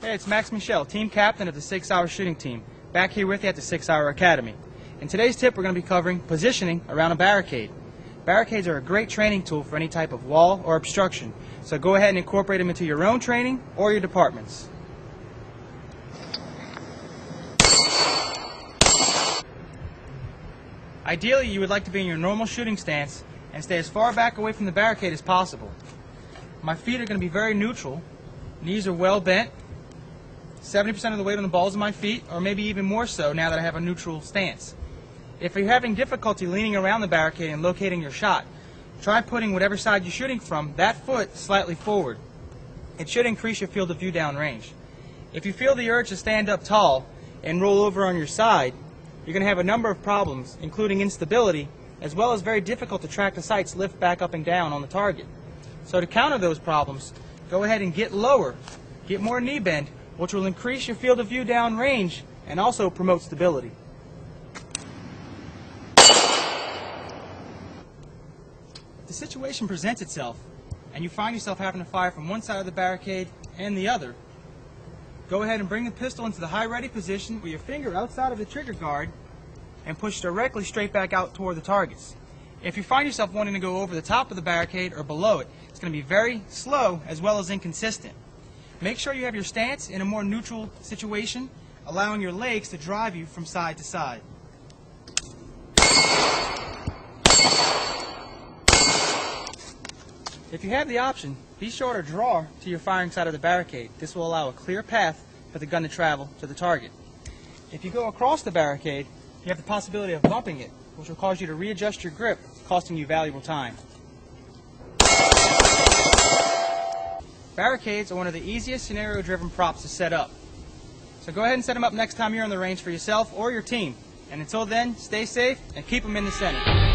Hey, it's Max Michel, team captain of the 6-Hour Shooting Team, back here with you at the 6-Hour Academy. In today's tip, we're going to be covering positioning around a barricade. Barricades are a great training tool for any type of wall or obstruction, so go ahead and incorporate them into your own training or your department's. Ideally, you would like to be in your normal shooting stance and stay as far back away from the barricade as possible. My feet are going to be very neutral, knees are well bent, 70% of the weight on the balls of my feet, or maybe even more so now that I have a neutral stance. If you're having difficulty leaning around the barricade and locating your shot, try putting whatever side you're shooting from, that foot slightly forward. It should increase your field of view downrange. If you feel the urge to stand up tall and roll over on your side, you're going to have a number of problems, including instability, as well as very difficult to track the sights lift back up and down on the target. So to counter those problems, go ahead and get lower, get more knee bend, which will increase your field of view downrange and also promote stability. If the situation presents itself and you find yourself having to fire from one side of the barricade and the other, go ahead and bring the pistol into the high ready position with your finger outside of the trigger guard and push directly straight back out toward the targets. If you find yourself wanting to go over the top of the barricade or below it, it's going to be very slow as well as inconsistent. Make sure you have your stance in a more neutral situation, allowing your legs to drive you from side to side. If you have the option, be sure to draw to your firing side of the barricade. This will allow a clear path for the gun to travel to the target. If you go across the barricade, you have the possibility of bumping it, which will cause you to readjust your grip, costing you valuable time. Barricades are one of the easiest scenario-driven props to set up. So go ahead and set them up next time you're on the range for yourself or your team. And until then, stay safe and keep them in the center.